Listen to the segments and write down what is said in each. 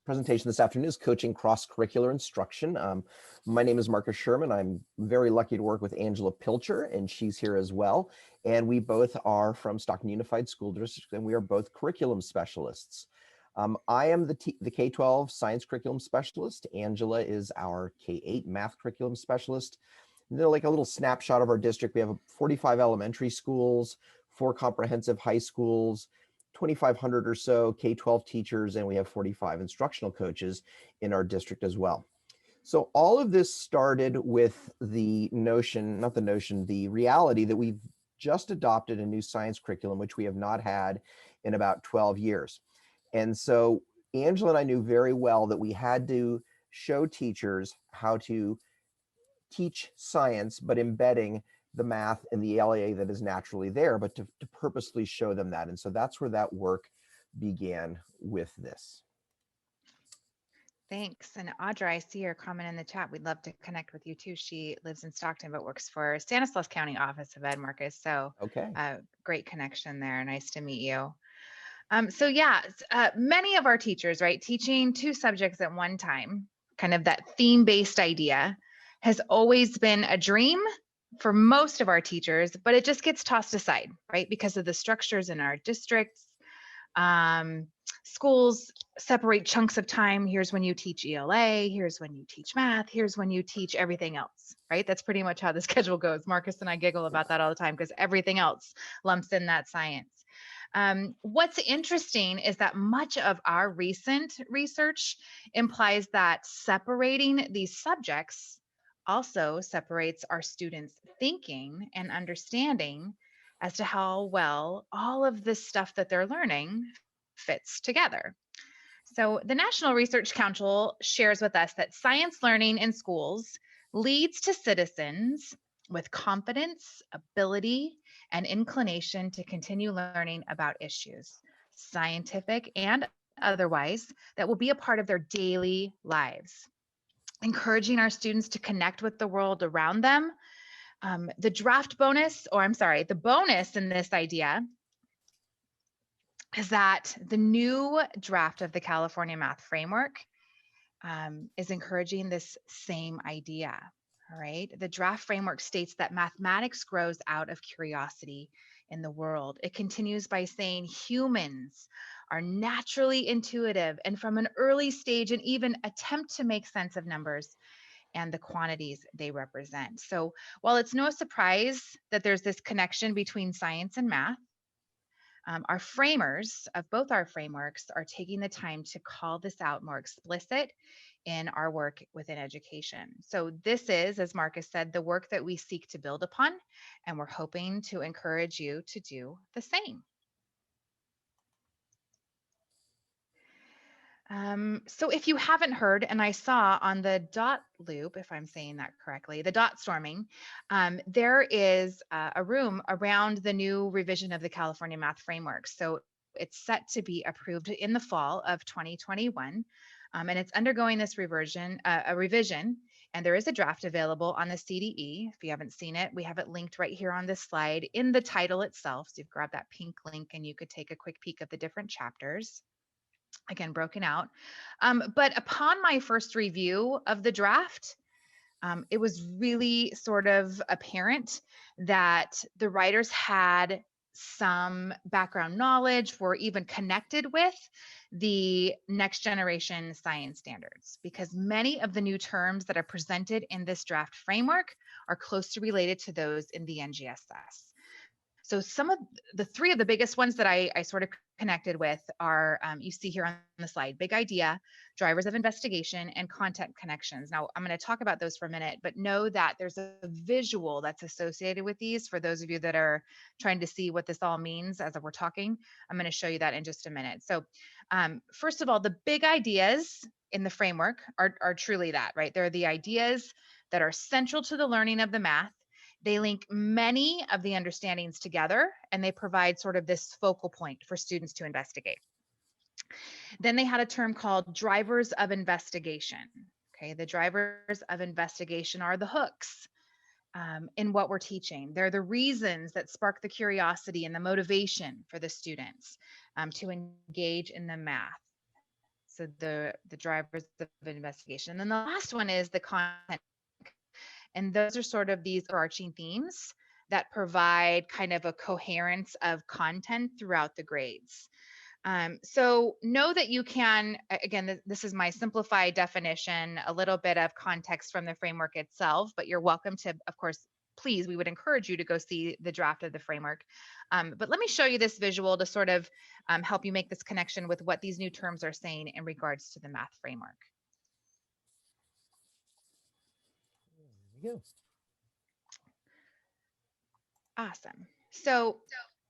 presentation this afternoon is coaching cross-curricular instruction. My name is Marcus Sherman. I'm very lucky to work with Angela Pilcher, and she's here as well. And we both are from Stockton Unified School District, and we are both curriculum specialists. I am the K-12 science curriculum specialist. Angela is our K-8 math curriculum specialist. And they're like a little snapshot of our district. We have 45 elementary schools, 4 comprehensive high schools, 2,500 or so K-12 teachers, and we have 45 instructional coaches in our district as well. So all of this started with the notion, not the notion, the reality that we've just adopted a new science curriculum, which we have not had in about 12 years. And so Angela and I knew very well that we had to show teachers how to teach science, but embedding the math and the ELA that is naturally there, but to purposely show them that. And so that's where that work began with this. Thanks. And Audra, I see your comment in the chat. We'd love to connect with you too. She lives in Stockton, but works for Stanislaus County Office of Ed, Marcus. So okay, great connection there. Nice to meet you. Many of our teachers, right, teaching 2 subjects at one time, kind of that theme-based idea has always been a dream for most of our teachers, but it just gets tossed aside, right? Because of the structures in our districts. Schools separate chunks of time. Here's when you teach ELA, here's when you teach math, here's when you teach everything else, right? That's pretty much how the schedule goes. Marcus and I giggle about that all the time because everything else lumps in that science. What's interesting is that much of our recent research implies that separating these subjects also separates our students' thinking and understanding as to how well all of this stuff that they're learning fits together. So the National Research Council shares with us that science learning in schools leads to citizens with confidence, ability, and inclination to continue learning about issues, scientific and otherwise, that will be a part of their daily lives. Encouraging our students to connect with the world around them. The bonus in this idea is that the new draft of the California Math Framework is encouraging this same idea. All right. The draft framework states that mathematics grows out of curiosity in the world. It continues by saying humans are naturally intuitive and from an early stage and even attempt to make sense of numbers and the quantities they represent. So while it's no surprise that there's this connection between science and math, our framers of both our frameworks are taking the time to call this out more explicit in our work within education. So this is, as Marcus said, the work that we seek to build upon, and we're hoping to encourage you to do the same. So if you haven't heard, and I saw on the dot loop, if I'm saying that correctly, the dot storming, there is a room around the new revision of the California Math Framework. So it's set to be approved in the fall of 2021. And it's undergoing this revision, and there is a draft available on the CDE. If you haven't seen it, we have it linked right here on this slide in the title itself. So you've grabbed that pink link and you could take a quick peek at the different chapters. Again, broken out. But upon my first review of the draft, it was really sort of apparent that the writers had some background knowledge, were even connected with the next generation science standards, because many of the new terms that are presented in this draft framework are closely related to those in the NGSS. So some of the 3 of the biggest ones that I sort of connected with are, you see here on the slide, big idea, drivers of investigation, and content connections. Now, I'm going to talk about those for a minute, but know that there's a visual that's associated with these for those of you that are trying to see what this all means as we're talking. I'm going to show you that in just a minute. So first of all, the big ideas in the framework are truly that, right? They're the ideas that are central to the learning of the math. They link many of the understandings together, and they provide sort of this focal point for students to investigate. Then they had a term called drivers of investigation. Okay, the drivers of investigation are the hooks in what we're teaching. They're the reasons that spark the curiosity and the motivation for the students to engage in the math. So the drivers of investigation. And then the last one is the content. And those are sort of these overarching themes that provide kind of a coherence of content throughout the grades. So know that you can, again, this is my simplified definition, a little bit of context from the framework itself, but you're welcome to, of course, please, we would encourage you to go see the draft of the framework. But let me show you this visual to sort of help you make this connection with what these new terms are saying in regards to the math framework. There we go. Awesome. So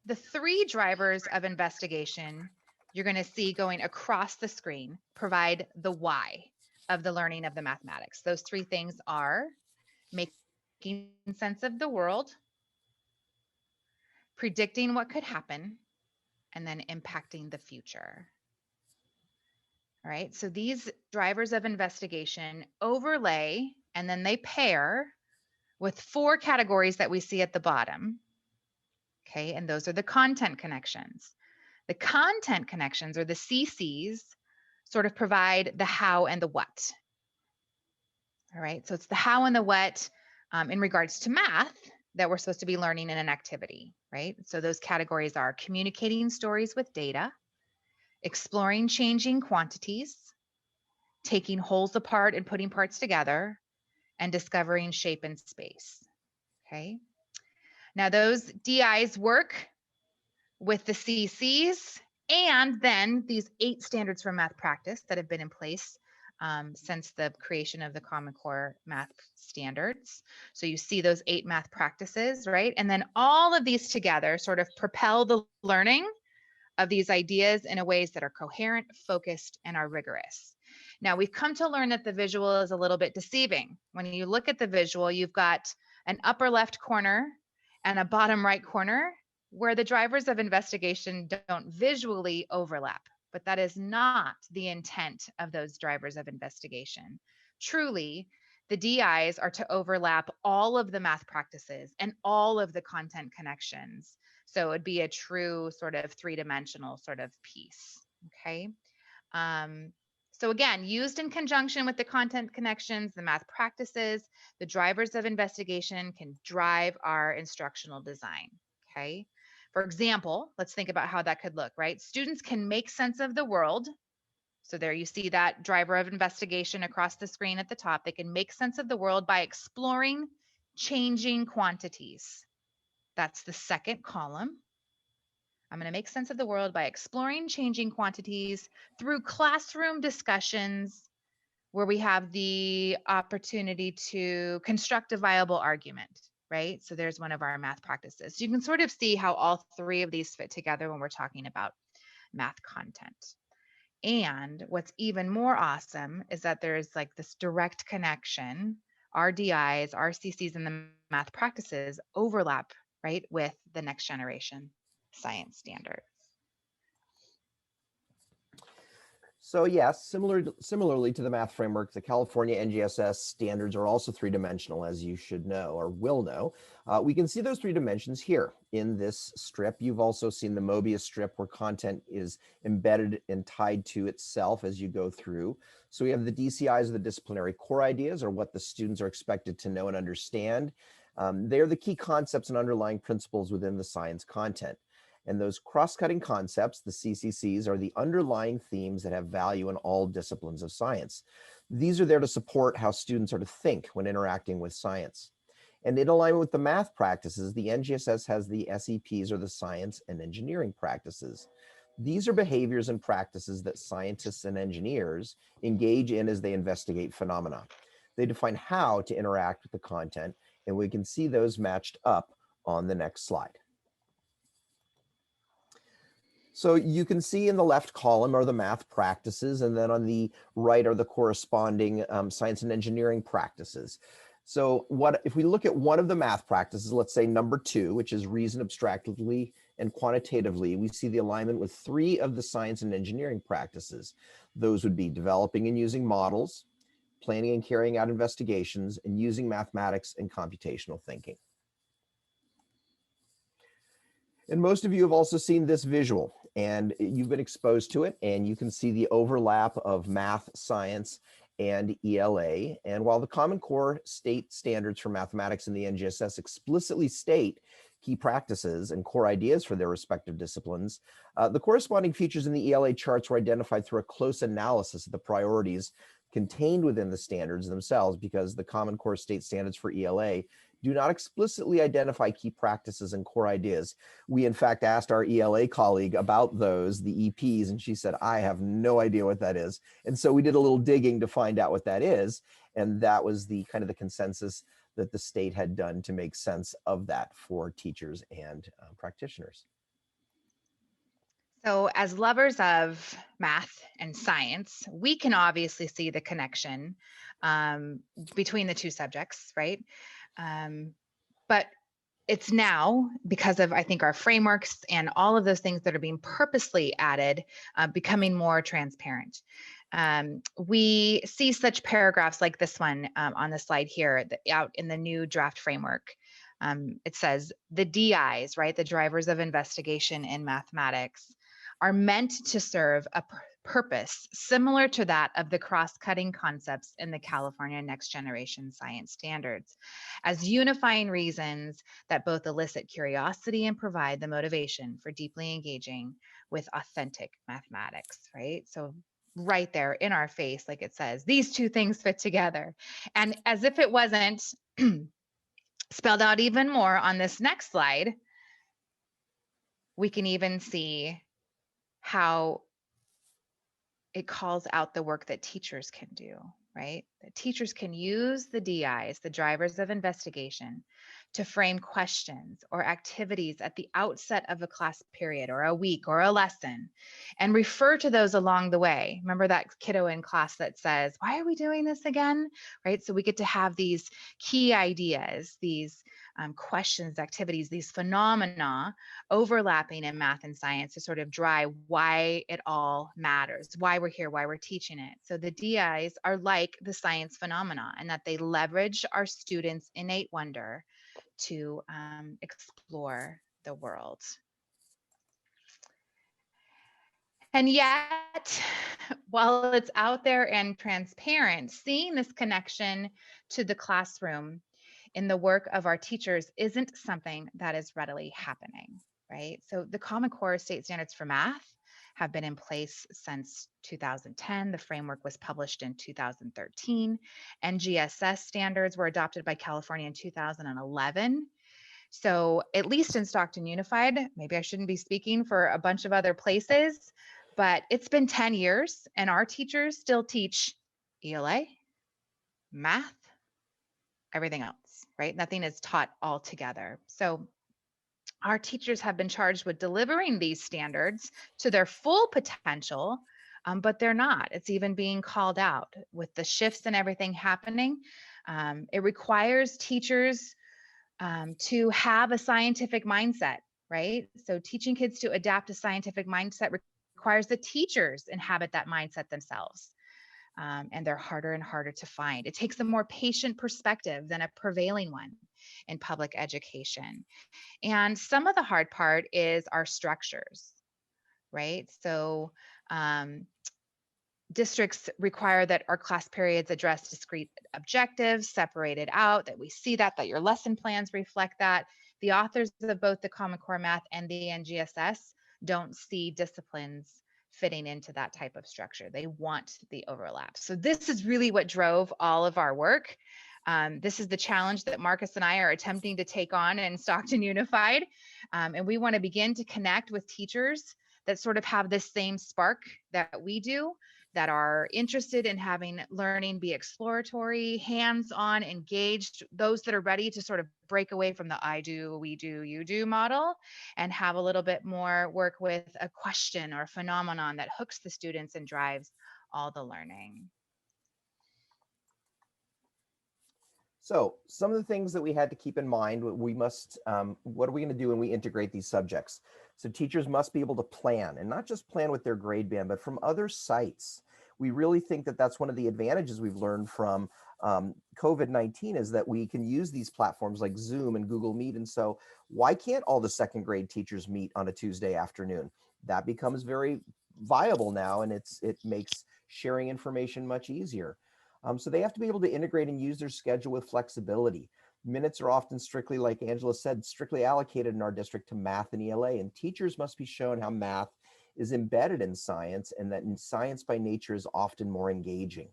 the three drivers of investigation you're going to see going across the screen provide the why of the learning of the mathematics. Those three things are making sense of the world, predicting what could happen, and then impacting the future. All right, so these drivers of investigation overlay and then they pair with four categories that we see at the bottom. Okay, and those are the content connections. The content connections, or the CCs, sort of provide the how and the what. All right, so it's the how and the what in regards to math that we're supposed to be learning in an activity, right? So those categories are communicating stories with data, exploring changing quantities, taking wholes apart and putting parts together, and discovering shape and space. Okay. Now those DIs work with the CCs and then these 8 standards for math practice that have been in place since the creation of the Common Core math standards. So you see those 8 math practices, right? And then all of these together sort of propel the learning of these ideas in a ways that are coherent, focused, and are rigorous. Now, we've come to learn that the visual is a little bit deceiving. When you look at the visual, you've got an upper left corner and a bottom right corner where the drivers of investigation don't visually overlap, but that is not the intent of those drivers of investigation. Truly, the DIs are to overlap all of the math practices and all of the content connections. So it'd be a true sort of 3-dimensional sort of piece, okay? So again, used in conjunction with the content connections, the math practices, the drivers of investigation can drive our instructional design, okay? For example, let's think about how that could look, right? Students can make sense of the world. So there you see that driver of investigation across the screen at the top. They can make sense of the world by exploring changing quantities. That's the second column. I'm going to make sense of the world by exploring changing quantities through classroom discussions where we have the opportunity to construct a viable argument, right? So there's one of our math practices. So you can sort of see how all 3 of these fit together when we're talking about math content. And what's even more awesome is that there's like this direct connection. RDIs, RCCs, and the math practices overlap, right, with the next generation science standards. So yes, similarly to the math framework, the California NGSS standards are also 3-dimensional, as you should know or will know. We can see those 3 dimensions here in this strip. You've also seen the Mobius strip where content is embedded and tied to itself as you go through. So we have the DCIs, or the disciplinary core ideas, or what the students are expected to know and understand. They're the key concepts and underlying principles within the science content. And those cross-cutting concepts, the CCCs, are the underlying themes that have value in all disciplines of science. These are there to support how students are to think when interacting with science. And in alignment with the math practices, the NGSS has the SEPs, or the science and engineering practices. These are behaviors and practices that scientists and engineers engage in as they investigate phenomena. They define how to interact with the content, and we can see those matched up on the next slide. So you can see in the left column are the math practices, and then on the right are the corresponding science and engineering practices. So if we look at one of the math practices, let's say number 2, which is reason abstractly and quantitatively, we see the alignment with 3 of the science and engineering practices. Those would be developing and using models, planning and carrying out investigations, and using mathematics and computational thinking. And most of you have also seen this visual. And you've been exposed to it, and you can see the overlap of math, science, and ELA. And while the Common Core state standards for mathematics in the NGSS explicitly state key practices and core ideas for their respective disciplines, the corresponding features in the ELA charts were identified through a close analysis of the priorities contained within the standards themselves, because the Common Core state standards for ELA do not explicitly identify key practices and core ideas. We, in fact, asked our ELA colleague about those, the EPs, and she said, I have no idea what that is. And so we did a little digging to find out what that is. And that was the kind of the consensus that the state had done to make sense of that for teachers and practitioners. So, as lovers of math and science, we can obviously see the connection between the two subjects, right? But it's now, because of, I think, our frameworks and all of those things that are being purposely added, becoming more transparent. We see such paragraphs like this one on the slide here, out in the new draft framework. It says the DIs, right, the drivers of investigation in mathematics, are meant to serve a purpose similar to that of the cross-cutting concepts in the California Next Generation Science Standards, as unifying reasons that both elicit curiosity and provide the motivation for deeply engaging with authentic mathematics, right? So right there in our face, like it says, these two things fit together. And as if it wasn't spelled out even more on this next slide, we can even see how it calls out the work that teachers can do, right? That teachers can use the DIs, the drivers of investigation, to frame questions or activities at the outset of a class period or a week or a lesson, and refer to those along the way. Remember that kiddo in class that says, why are we doing this again? Right? So we get to have these key ideas, these questions, activities, these phenomena overlapping in math and science to sort of drive why it all matters, why we're here, why we're teaching it. So the DIs are like the science phenomena, in that they leverage our students' innate wonder to explore the world. And yet, while it's out there and transparent, seeing this connection to the classroom in the work of our teachers isn't something that is readily happening, right? So the Common Core state standards for math have been in place since 2010. The framework was published in 2013. NGSS standards were adopted by California in 2011. So at least in Stockton Unified, maybe I shouldn't be speaking for a bunch of other places, but it's been 10 years and our teachers still teach ELA, math, everything else, right? Nothing is taught all together. So our teachers have been charged with delivering these standards to their full potential, but they're not. It's even being called out with the shifts and everything happening. It requires teachers to have a scientific mindset, right? So teaching kids to adapt a scientific mindset requires the teachers inhabit that mindset themselves. And they're harder and harder to find. It takes a more patient perspective than a prevailing one in public education. And some of the hard part is our structures, right? So districts require that our class periods address discrete objectives, separated out, that we see that your lesson plans reflect that. The authors of both the Common Core Math and the NGSS don't see disciplines fitting into that type of structure. They want the overlap. So this is really what drove all of our work. This is the challenge that Marcus and I are attempting to take on in Stockton Unified. And we want to begin to connect with teachers that sort of have this same spark that we do, that are interested in having learning be exploratory, hands-on, engaged, those that are ready to sort of break away from the I do, we do, you do model, and have a little bit more work with a question or a phenomenon that hooks the students and drives all the learning. So some of the things that we had to keep in mind, we must, what are we going to do when we integrate these subjects? So teachers must be able to plan, and not just plan with their grade band, but from other sites. We really think that that's one of the advantages we've learned from COVID-19, is that we can use these platforms like Zoom and Google Meet. And so why can't all the second grade teachers meet on a Tuesday afternoon? that becomes very viable now, and it makes sharing information much easier. So they have to be able to integrate and use their schedule with flexibility. Minutes are often strictly, like Angela said, strictly allocated in our district to math and ELA, and teachers must be shown how math is embedded in science, and that in science by nature is often more engaging.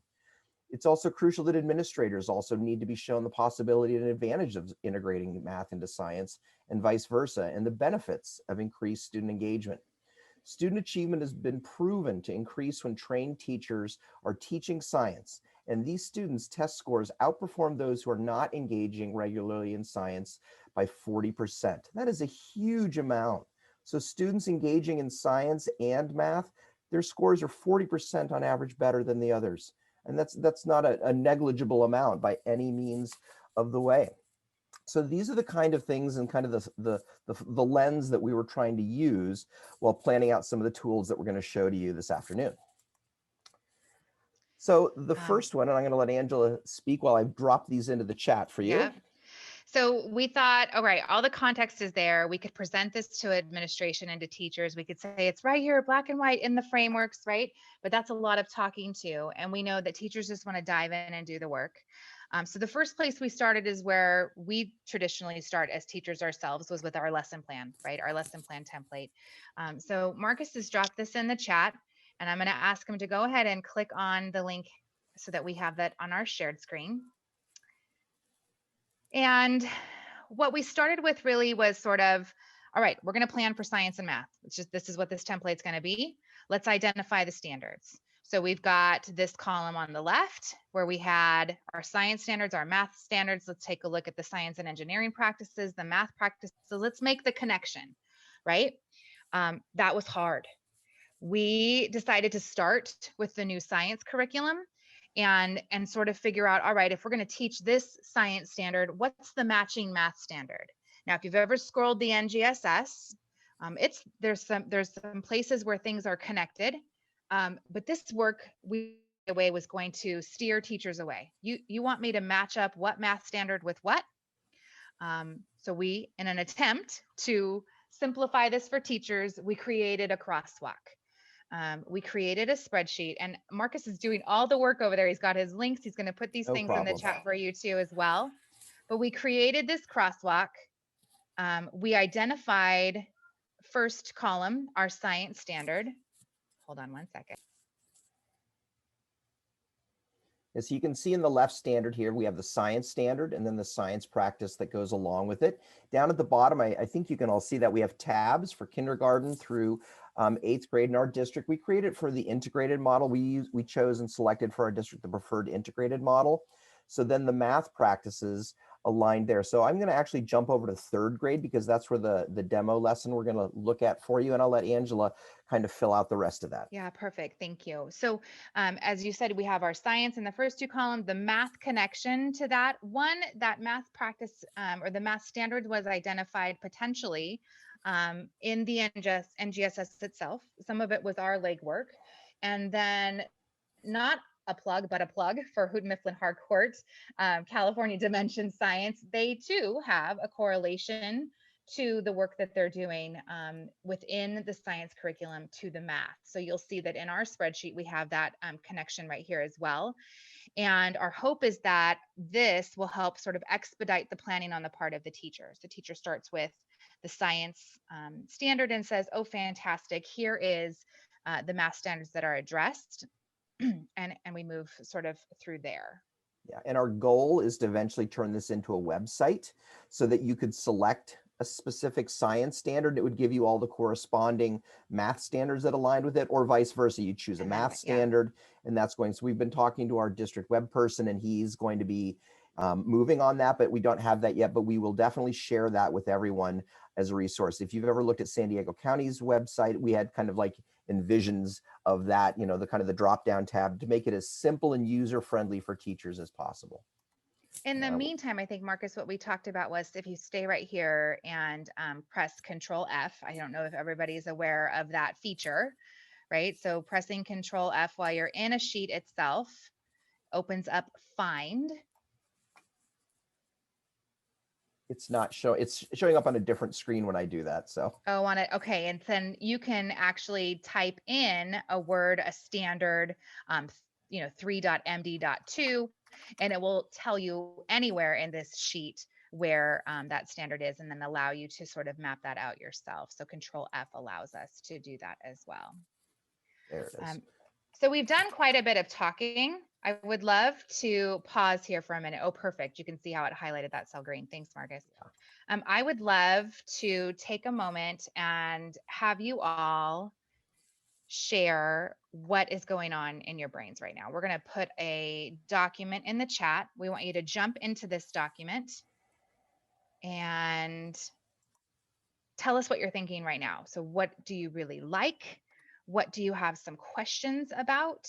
It's also crucial that administrators also need to be shown the possibility and advantage of integrating math into science and vice versa, and the benefits of increased student engagement. Student achievement has been proven to increase when trained teachers are teaching science, and these students' test scores outperform those who are not engaging regularly in science by 40%. That is a huge amount. So students engaging in science and math, their scores are 40% on average better than the others. And that's not a negligible amount by any means of the way. So these are the kind of things and kind of the lens that we were trying to use while planning out some of the tools that we're going to show to you this afternoon. So the first one, and I'm going to let Angela speak while I drop these into the chat for you. Yeah. So we thought, all right, all the context is there. We could present this to administration and to teachers. We could say it's right here, black and white in the frameworks, right? But that's a lot of talking to. And we know that teachers just want to dive in and do the work. So the first place we started is where we traditionally start as teachers ourselves, was with our lesson plan, right? Our lesson plan template. So Marcus has dropped this in the chat, and I'm going to ask him to go ahead and click on the link so that we have that on our shared screen. And what we started with really was sort of, all right, we're going to plan for science and math. It's just, this is what this template's going to be. Let's identify the standards. So we've got this column on the left where we had our science standards, our math standards. Let's take a look at the science and engineering practices, the math practices. So let's make the connection, right? That was hard. We decided to start with the new science curriculum and sort of figure out, all right, if we're going to teach this science standard, what's the matching math standard? Now, if you've ever scrolled the NGSS, there's some places where things are connected, but this work away was going to steer teachers away. You want me to match up what math standard with what? So we, in an attempt to simplify this for teachers, we created a crosswalk. We created a spreadsheet, and Marcus is doing all the work over there. He's got his links. He's going to put these things in the chat for you too as well. But we created this crosswalk. We identified first column, our science standard. Hold on one second. As you can see in the left standard here, we have the science standard and then the science practice that goes along with it. Down at the bottom, I think you can all see that we have tabs for kindergarten through 8th grade in our district. We created for the integrated model. We chose and selected for our district the preferred integrated model. So then the math practices aligned there. So I'm going to actually jump over to 3rd grade because that's where the demo lesson we're going to look at for you. And I'll let Angela kind of fill out the rest of that. Yeah, perfect. Thank you. So as you said, we have our science in the first 2 columns, the math connection to that. One, that math practice or the math standard was identified potentially in the NGSS itself. Some of it was our legwork. And then not a plug, but a plug for Houghton Mifflin Harcourt, California Dimension Science. They too have a correlation to the work that they're doing within the science curriculum to the math. So you'll see that in our spreadsheet, we have that connection right here as well. And our hope is that this will help sort of expedite the planning on the part of the teachers. The teacher starts with the science standard and says, oh, fantastic, here is the math standards that are addressed. and we move sort of through there. Yeah, and our goal is to eventually turn this into a website so that you could select a specific science standard. It would give you all the corresponding math standards that aligned with it, or vice versa. You choose a math standard, and that's going. So we've been talking to our district web person, and he's going to be moving on that, but we don't have that yet, but we will definitely share that with everyone as a resource. If you've ever looked at San Diego County's website, we had kind of like envisions of that, you know, the kind of the drop down tab to make it as simple and user friendly for teachers as possible. In the meantime, I think, Marcus, what we talked about was if you stay right here and press Control F, I don't know if everybody's aware of that feature, right? So pressing Control F while you're in a sheet itself opens up Find. It's not it's showing up on a different screen when I do that. So Oh, on it. Okay. And then you can actually type in a word, a standard, 3.md.2, and it will tell you anywhere in this sheet where that standard is, and then allow you to sort of map that out yourself. So Control F allows us to do that as well. there it is. So we've done quite a bit of talking. I would love to pause here for a minute. Oh, perfect. You can see how it highlighted that cell green. Thanks, Marcus. I would love to take a moment and have you all share what is going on in your brains right now. We're going to put a document in the chat. We want you to jump into this document and tell us what you're thinking right now. So what do you really like? What do you have some questions about?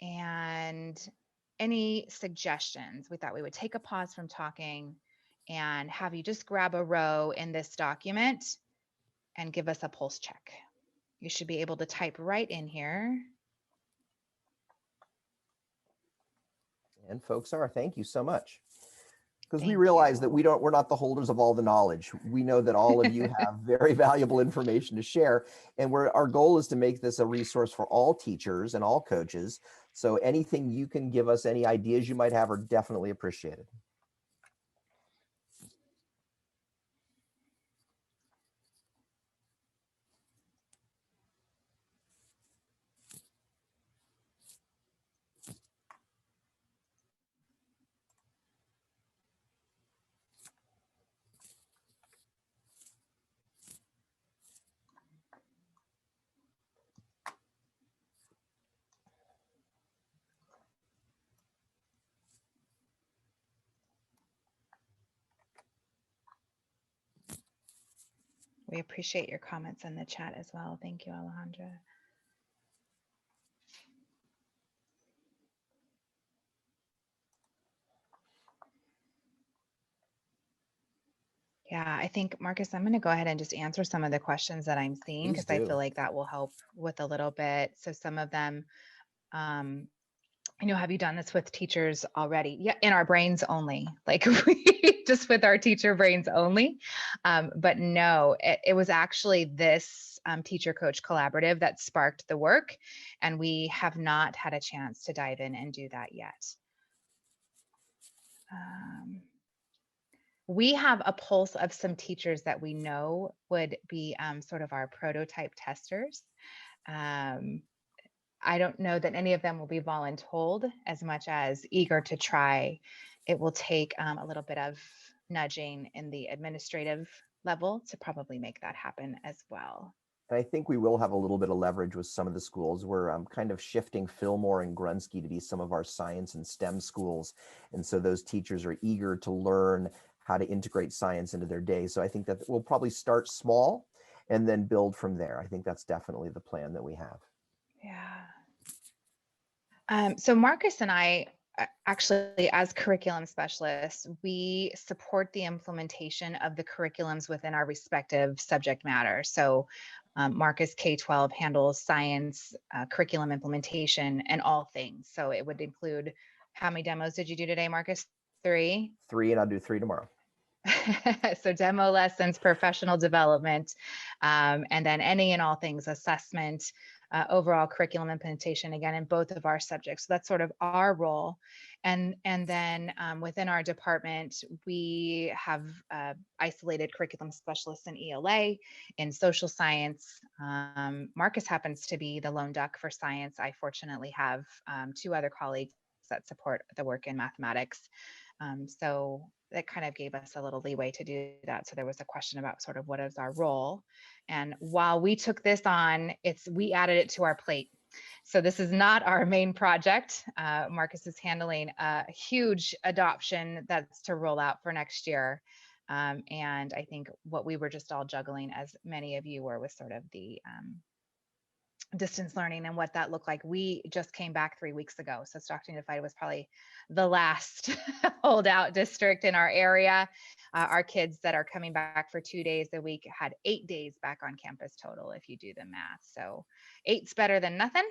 And any suggestions? We thought we would take a pause from talking and have you just grab a row in this document and give us a pulse check. You should be able to type right in here. And folks are, thank you so much. Because we Thank realize you. that we're not the holders of all the knowledge. We know that all of you have very valuable information to share. And our goal is to make this a resource for all teachers and all coaches. So anything you can give us, any ideas you might have, are definitely appreciated. We appreciate your comments in the chat as well. Thank you, Alejandra. Yeah, I think, Marcus, I'm going to go ahead and just answer some of the questions that I'm seeing because I feel like that will help with a little bit. So some of them, have you done this with teachers already? Yeah, in our brains only, like just with our teacher brains only. But no, it was actually this teacher coach collaborative that sparked the work. And we have not had a chance to dive in and do that yet. We have a pulse of some teachers that we know would be sort of our prototype testers. I don't know that any of them will be voluntold as much as eager to try. It will take a little bit of nudging in the administrative level to probably make that happen as well. And I think we will have a little bit of leverage with some of the schools. We're kind of shifting Fillmore and Grunsky to be some of our science and STEM schools. And so those teachers are eager to learn how to integrate science into their day. So I think that we'll probably start small and then build from there. I think that's definitely the plan that we have. Yeah. So Marcus and I, actually, as curriculum specialists, we support the implementation of the curriculums within our respective subject matter. So Marcus K-12 handles science, curriculum implementation, and all things. So it would include, how many demos did you do today, Marcus? 3? 3, and I'll do 3 tomorrow. So demo lessons, professional development, and then any and all things, assessment, overall curriculum implementation, again, in both of our subjects. So that's sort of our role. And then within our department, we have isolated curriculum specialists in ELA, in social science. Marcus happens to be the lone duck for science. I fortunately have 2 other colleagues that support the work in mathematics. So that kind of gave us a little leeway to do that. So there was a question about sort of what is our role. And while we took this on, we added it to our plate. So this is not our main project. Marcus is handling a huge adoption that's to roll out for next year. And I think what we were just all juggling, as many of you were, was sort of the distance learning and what that looked like. We just came back 3 weeks ago. So Stockton Unified was probably the last holdout district in our area. Our kids that are coming back for 2 days a week had 8 days back on campus total, if you do the math. So 8's better than nothing.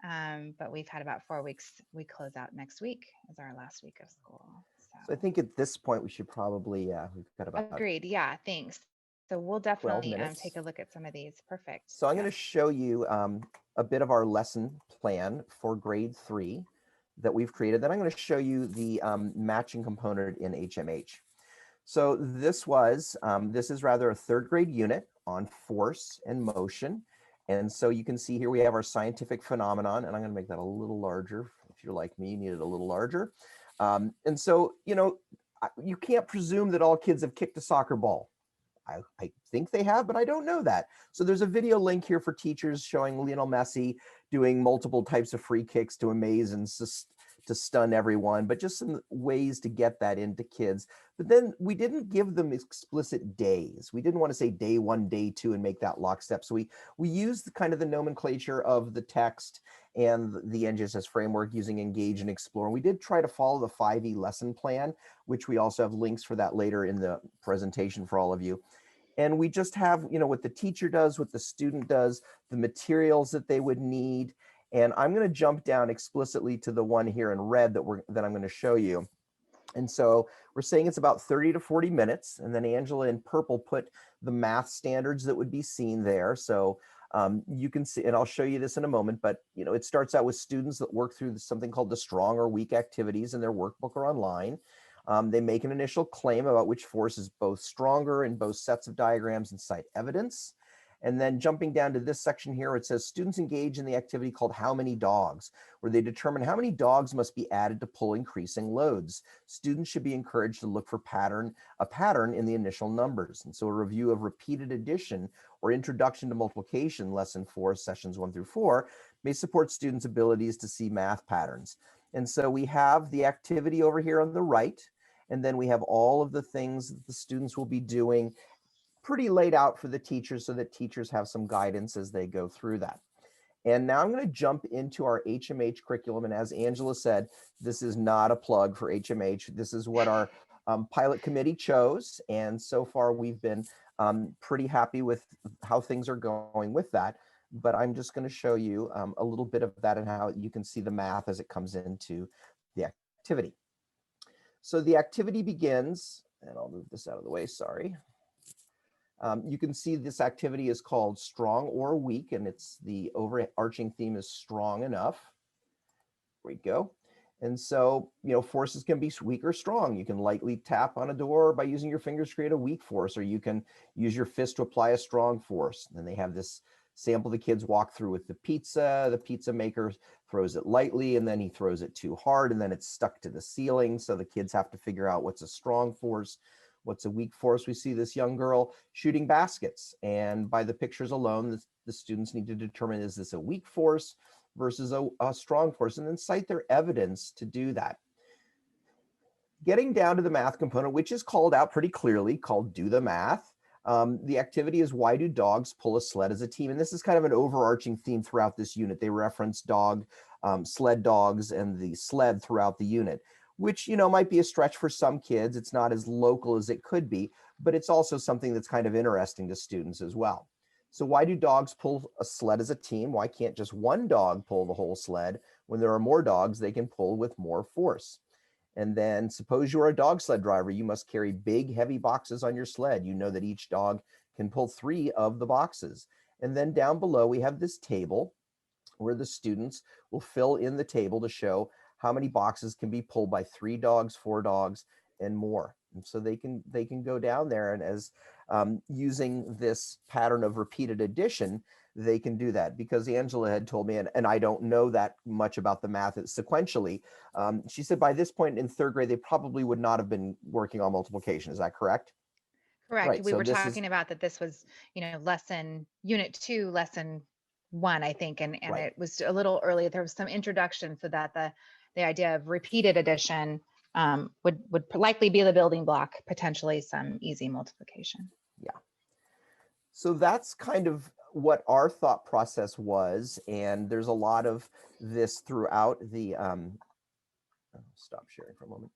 But we've had about 4 weeks. We close out next week as our last week of school. So So I think at this point we should probably, we've got about Agreed. Yeah, thanks. So we'll 12 definitely take minutes. a look at some of these. Perfect. So I'm going to Yes. show you a bit of our lesson plan for grade 3 that we've created. Then I'm going to show you the matching component in HMH. So this is rather a 3rd grade unit on force and motion. And so you can see here we have our scientific phenomenon, and I'm going to make that a little larger. If you're like me, you need it a little larger. And so, you can't presume that all kids have kicked a soccer ball. I think they have, but I don't know that. So there's a video link here for teachers showing Lionel Messi doing multiple types of free kicks to amaze and to stun everyone, but just some ways to get that into kids. But then we didn't give them explicit days. We didn't want to say day 1, day 2, and make that lockstep. So we used kind of the nomenclature of the text and the NGSS framework using engage and explore. And we did try to follow the 5E lesson plan, which we also have links for that later in the presentation for all of you. And we just have, what the teacher does, what the student does, the materials that they would need. And I'm going to jump down explicitly to the one here in red that I'm going to show you. And so we're saying it's about 30 to 40 minutes. And then Angela in purple put the math standards that would be seen there. So you can see, and I'll show you this in a moment, but it starts out with students that work through something called the strong or weak activities in their workbook or online. They make an initial claim about which force is both stronger in both sets of diagrams and cite evidence. And then jumping down to this section here, it says students engage in the activity called How Many Dogs, where they determine how many dogs must be added to pull increasing loads. Students should be encouraged to look for a pattern in the initial numbers. And so a review of repeated addition or introduction to multiplication, lesson 4, sessions 1 through 4, may support students' abilities to see math patterns. And so we have the activity over here on the right, and then we have all of the things that the students will be doing pretty laid out for the teachers so that teachers have some guidance as they go through that. And now I'm going to jump into our HMH curriculum. And as Angela said, this is not a plug for HMH. This is what our pilot committee chose. And so far we've been pretty happy with how things are going with that. But I'm just going to show you a little bit of that and how you can see the math as it comes into the activity. So the activity begins, and I'll move this out of the way, sorry. You can see this activity is called strong or weak, and it's the overarching theme is strong enough. There we go. And so, forces can be weak or strong. You can lightly tap on a door by using your fingers to create a weak force, or you can use your fist to apply a strong force. And then they have this sample the kids walk through with the pizza. The pizza maker throws it lightly, and then he throws it too hard, and then it's stuck to the ceiling. So the kids have to figure out what's a strong force, what's a weak force. We see this young girl shooting baskets, and by the pictures alone, the students need to determine, is this a weak force versus a strong force, and then cite their evidence to do that. Getting down to the math component, which is called out pretty clearly, called do the math. The activity is why do dogs pull a sled as a team? And this is kind of an overarching theme throughout this unit. They reference sled dogs and the sled throughout the unit, which, might be a stretch for some kids. It's not as local as it could be, but it's also something that's kind of interesting to students as well. So why do dogs pull a sled as a team? Why can't just one dog pull the whole sled? When there are more dogs, they can pull with more force. And then suppose you're a dog sled driver, you must carry big, heavy boxes on your sled. You know that each dog can pull 3 of the boxes. And then down below, we have this table where the students will fill in the table to show how many boxes can be pulled by 3 dogs, 4 dogs, and more. And so they can go down there, and as using this pattern of repeated addition, they can do that. Because Angela had told me, and I don't know that much about the math sequentially, she said by this point in 3rd grade, they probably would not have been working on multiplication. Is that correct? Correct. Right. We So were this is talking about that this was, unit 2, lesson 1, I think, and right. it was a little early. There was some introduction so that the idea of repeated addition would likely be the building block, potentially some easy multiplication. Yeah. So that's kind of what our thought process was. And there's a lot of this throughout the, stop sharing for a moment.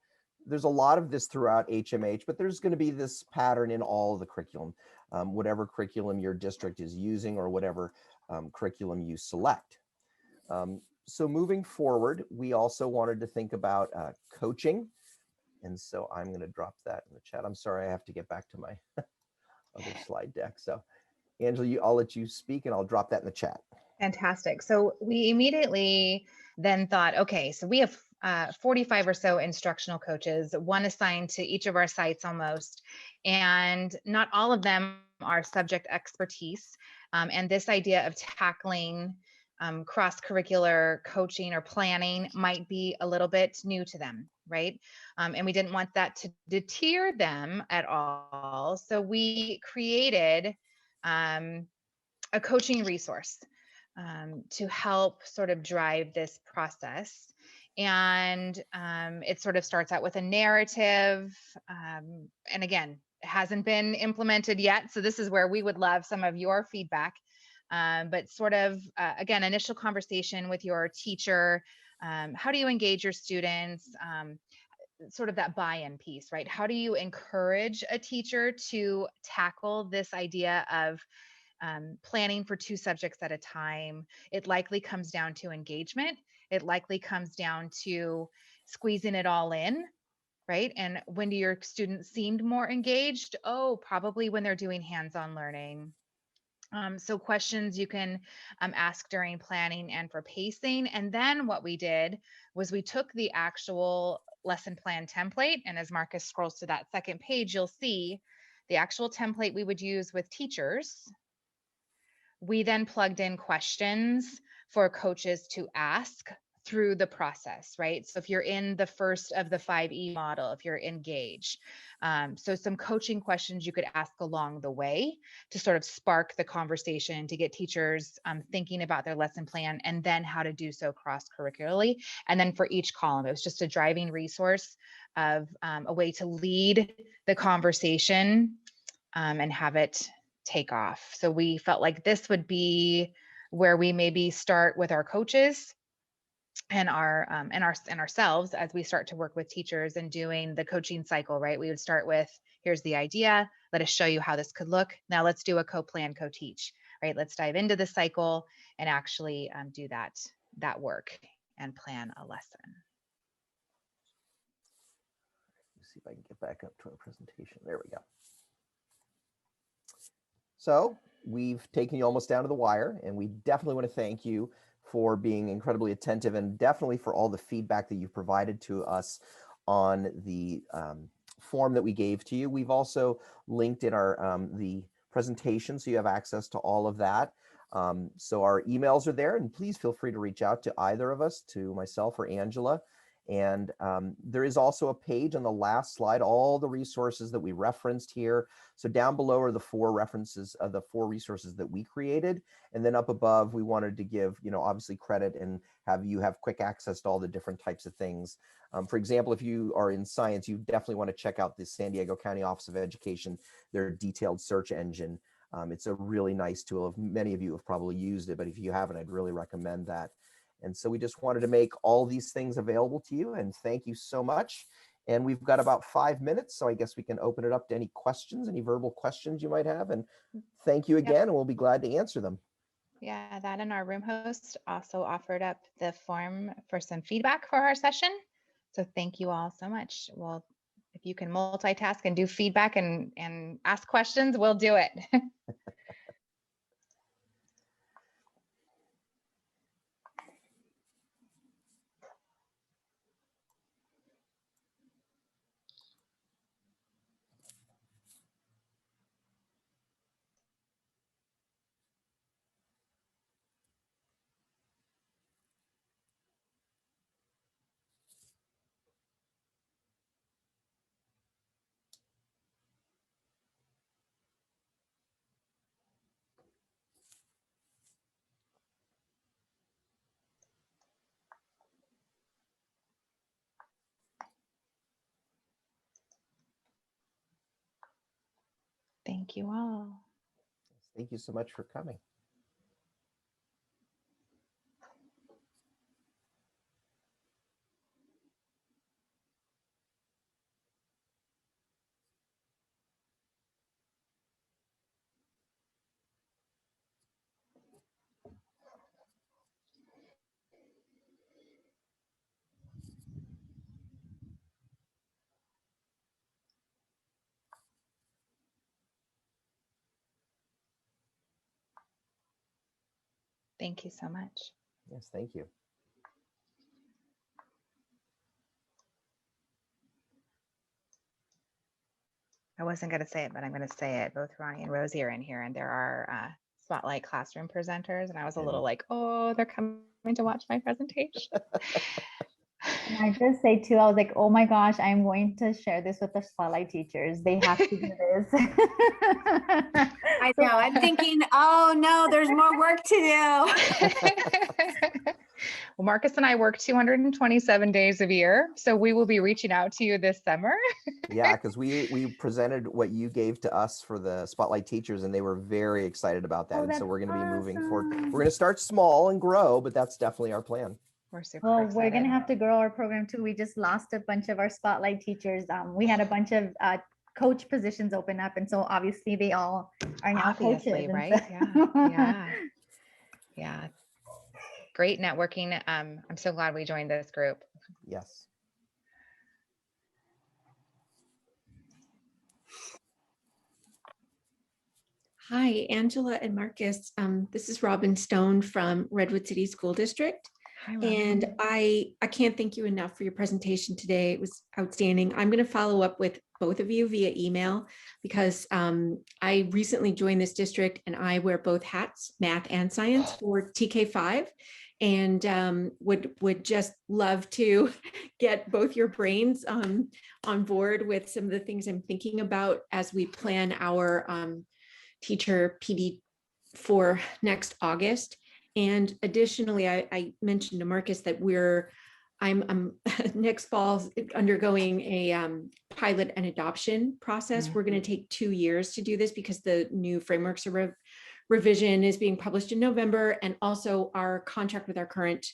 There's a lot of this throughout HMH, but there's going to be this pattern in all of the curriculum, whatever curriculum your district is using or whatever curriculum you select. So moving forward, we also wanted to think about coaching. And so I'm going to drop that in the chat. I'm sorry, I have to get back to my other slide deck. So Angela, I'll let you speak and I'll drop that in the chat. Fantastic. So we immediately then thought, okay, so we have 45 or so instructional coaches, one assigned to each of our sites almost, and not all of them are subject expertise. And this idea of tackling cross-curricular coaching or planning might be a little bit new to them, right? And we didn't want that to deter them at all. So we created a coaching resource to help sort of drive this process. And it sort of starts out with a narrative. And again, it hasn't been implemented yet. So this is where we would love some of your feedback. But sort of, again, initial conversation with your teacher. How do you engage your students? Sort of that buy-in piece, right? How do you encourage a teacher to tackle this idea of planning for 2 subjects at a time? It likely comes down to engagement. It likely comes down to squeezing it all in, right? And when do your students seem more engaged? Oh, probably when they're doing hands-on learning. So questions you can ask during planning and for pacing. And then what we did was we took the actual lesson plan template. And as Marcus scrolls to that second page, you'll see the actual template we would use with teachers. We then plugged in questions for coaches to ask through the process, right? So if you're in the first of the 5E model, if you're engaged, so some coaching questions you could ask along the way to sort of spark the conversation, to get teachers thinking about their lesson plan and then how to do so cross-curricularly. And then for each column, it was just a driving resource of a way to lead the conversation and have it take off. So we felt like this would be where we maybe start with our coaches and ourselves as we start to work with teachers and doing the coaching cycle, right? We would start with, here's the idea, let us show you how this could look. Now let's do a co-plan, co-teach, right? Let's dive into the cycle and actually do that work and plan a lesson. Let's see if I can get back up to our presentation. There we go. So we've taken you almost down to the wire, and we definitely want to thank you for being incredibly attentive and definitely for all the feedback that you've provided to us on the form that we gave to you. We've also linked in our the presentation, so you have access to all of that. So our emails are there, and please feel free to reach out to either of us, to myself or Angela. And there is also a page on the last slide, all the resources that we referenced here. So down below are the 4 references of the 4 resources that we created. And then up above, we wanted to give, obviously credit and have you have quick access to all the different types of things. For example, if you are in science, you definitely want to check out the San Diego County Office of Education, their detailed search engine. It's a really nice tool. Many of you have probably used it, but if you haven't, I'd really recommend that. And so we just wanted to make all these things available to you, and thank you so much. And we've got about 5 minutes, so I guess we can open it up to any questions, any verbal questions you might have. And thank you again, and we'll be glad to answer them. Yeah, that and our room host also offered up the form for some feedback for our session. So thank you all so much. Well, if you can multitask and do feedback and ask questions, we'll do it. Thank you all. Thank you so much for coming. Thank you so much. Yes, thank you. I wasn't going to say it, but I'm going to say it. Both Ronnie and Rosie are in here, and there are Spotlight classroom presenters. And I was a little like, oh, they're coming to watch my presentation. And I just say too, I was like, oh my gosh, I'm going to share this with the Spotlight teachers. They have to do this. I know. I'm thinking, oh no, there's more work to do. Well, Marcus and I work 227 days a year, so we will be reaching out to you this summer. Yeah, because we presented what you gave to us for the Spotlight teachers, and they were very excited about that. Oh, and so that's we're going to be moving forward. awesome. We're going to start small and grow, but that's definitely our plan. We're super Well, excited. we're going to have to grow our program too. We just lost a bunch of our Spotlight teachers. We had a bunch of coach positions open up. And so obviously they all are now Obviously, coaches. right? Yeah. Yeah. Great networking. I'm so glad we joined this group. Yes. Hi, Angela and Marcus. This is Robin Stone from Redwood City School District. Hi, Robin. And I can't thank you enough for your presentation today. It was outstanding. I'm going to follow up with both of you via email because I recently joined this district and I wear both hats, math and science, for TK5, and would just love to get both your brains on board with some of the things I'm thinking about as we plan our teacher PD for next August. And additionally, I mentioned to Marcus that I'm next fall undergoing a pilot and adoption process. We're going to take 2 years to do this because the new frameworks revision is being published in November. And also our contract with our current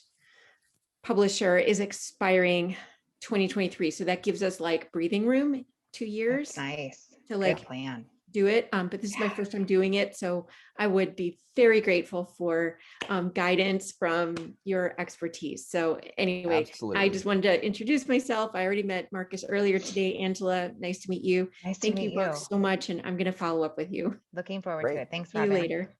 publisher is expiring 2023. So that gives us like breathing room, 2 years. That's nice. To like good plan. Do it. But this is my first time doing it. So I would be very grateful for guidance from your expertise. So anyway, Absolutely. I just wanted to introduce myself. I already met Marcus earlier today. Angela, nice to meet you. Nice to Thank meet you both so much. And I'm going to follow up with you. Looking forward Great. to it. Thanks, See you Robin. later.